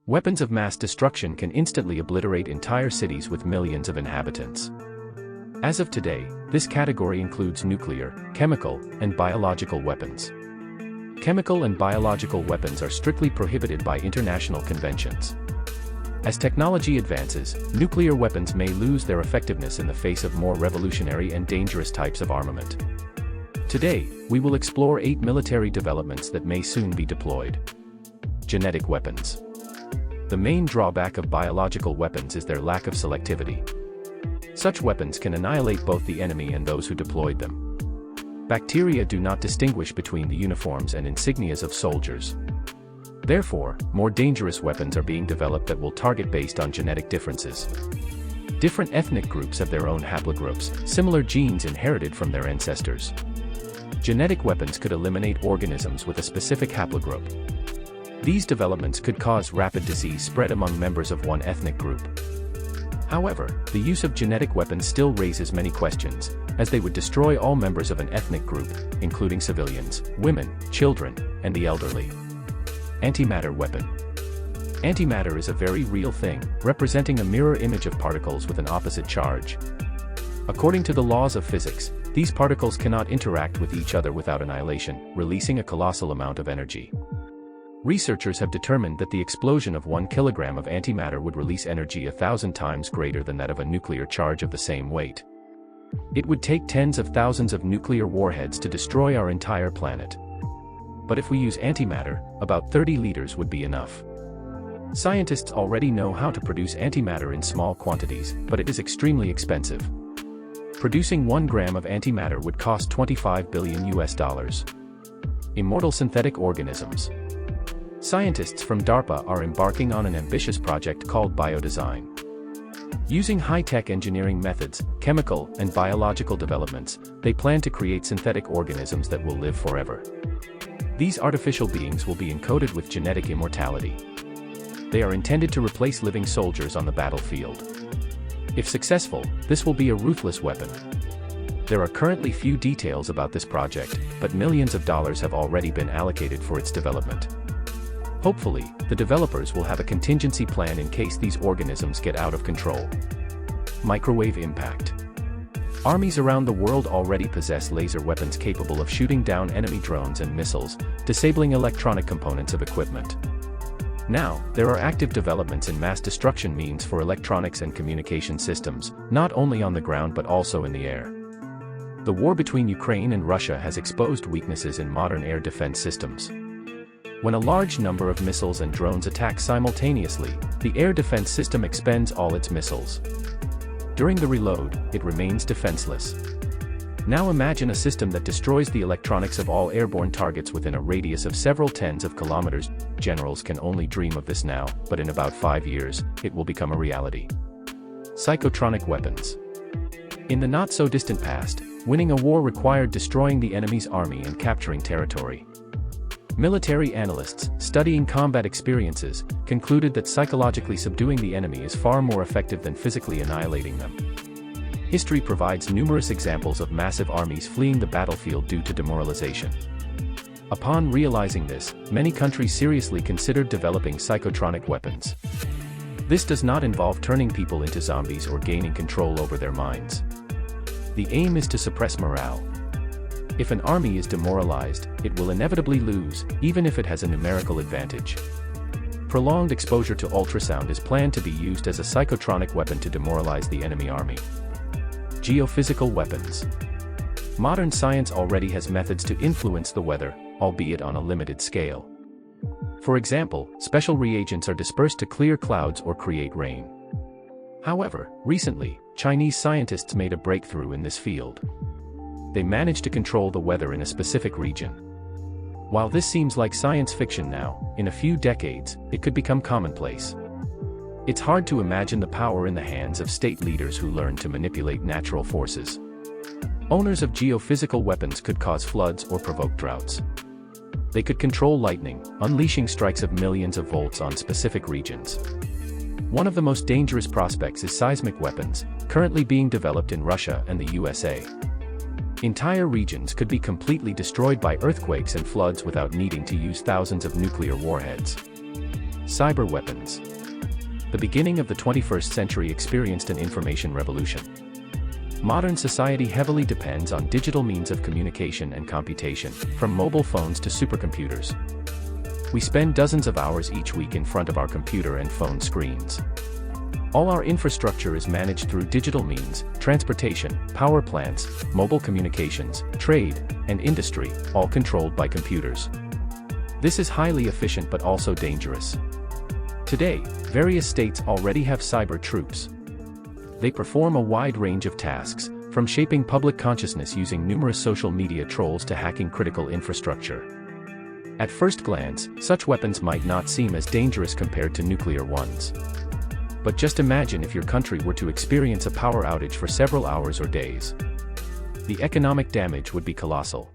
Weapons of mass destruction can instantly obliterate entire cities with millions of inhabitants. As of today, this category includes nuclear, chemical, and biological weapons. Chemical and biological weapons are strictly prohibited by international conventions. As technology advances, nuclear weapons may lose their effectiveness in the face of more revolutionary and dangerous types of armament. Today, we will explore 8 military developments that may soon be deployed. Genetic weapons. The main drawback of biological weapons is their lack of selectivity. Such weapons can annihilate both the enemy and those who deployed them. Bacteria do not distinguish between the uniforms and insignias of soldiers. Therefore, more dangerous weapons are being developed that will target based on genetic differences. Different ethnic groups have their own haplogroups, similar genes inherited from their ancestors. Genetic weapons could eliminate organisms with a specific haplogroup. These developments could cause rapid disease spread among members of one ethnic group. However, the use of genetic weapons still raises many questions, as they would destroy all members of an ethnic group, including civilians, women, children, and the elderly. Antimatter weapon. Antimatter is a very real thing, representing a mirror image of particles with an opposite charge. According to the laws of physics, these particles cannot interact with each other without annihilation, releasing a colossal amount of energy. Researchers have determined that the explosion of 1 kilogram of antimatter would release energy 1,000 times greater than that of a nuclear charge of the same weight. It would take tens of thousands of nuclear warheads to destroy our entire planet. But if we use antimatter, about 30 liters would be enough. Scientists already know how to produce antimatter in small quantities, but it is extremely expensive. Producing 1 gram of antimatter would cost $25 billion. Immortal synthetic organisms. Scientists from DARPA are embarking on an ambitious project called biodesign. Using high-tech engineering methods, chemical and biological developments, they plan to create synthetic organisms that will live forever. These artificial beings will be encoded with genetic immortality. They are intended to replace living soldiers on the battlefield. If successful, this will be a ruthless weapon. There are currently few details about this project, but millions of dollars have already been allocated for its development. Hopefully, the developers will have a contingency plan in case these organisms get out of control. Microwave impact. Armies around the world already possess laser weapons capable of shooting down enemy drones and missiles, disabling electronic components of equipment. Now, there are active developments in mass destruction means for electronics and communication systems, not only on the ground but also in the air. The war between Ukraine and Russia has exposed weaknesses in modern air defense systems. When a large number of missiles and drones attack simultaneously, the air defense system expends all its missiles. During the reload, it remains defenseless. Now imagine a system that destroys the electronics of all airborne targets within a radius of several tens of kilometers. Generals can only dream of this now, but in about 5 years, it will become a reality. Psychotronic weapons. In the not-so-distant past, winning a war required destroying the enemy's army and capturing territory. Military analysts, studying combat experiences, concluded that psychologically subduing the enemy is far more effective than physically annihilating them. History provides numerous examples of massive armies fleeing the battlefield due to demoralization. Upon realizing this, many countries seriously considered developing psychotronic weapons. This does not involve turning people into zombies or gaining control over their minds. The aim is to suppress morale. If an army is demoralized, it will inevitably lose, even if it has a numerical advantage. Prolonged exposure to ultrasound is planned to be used as a psychotronic weapon to demoralize the enemy army. Geophysical weapons. Modern science already has methods to influence the weather, albeit on a limited scale. For example, special reagents are dispersed to clear clouds or create rain. However, recently, Chinese scientists made a breakthrough in this field. They managed to control the weather in a specific region. While this seems like science fiction now, in a few decades, it could become commonplace. It's hard to imagine the power in the hands of state leaders who learn to manipulate natural forces. Owners of geophysical weapons could cause floods or provoke droughts. They could control lightning, unleashing strikes of millions of volts on specific regions. One of the most dangerous prospects is seismic weapons, currently being developed in Russia and the USA. Entire regions could be completely destroyed by earthquakes and floods without needing to use thousands of nuclear warheads. Cyber weapons. The beginning of the 21st century experienced an information revolution. Modern society heavily depends on digital means of communication and computation, from mobile phones to supercomputers. We spend dozens of hours each week in front of our computer and phone screens. All our infrastructure is managed through digital means: transportation, power plants, mobile communications, trade, and industry, all controlled by computers. This is highly efficient but also dangerous. Today, various states already have cyber troops. They perform a wide range of tasks, from shaping public consciousness using numerous social media trolls to hacking critical infrastructure. At first glance, such weapons might not seem as dangerous compared to nuclear ones. But just imagine if your country were to experience a power outage for several hours or days. The economic damage would be colossal.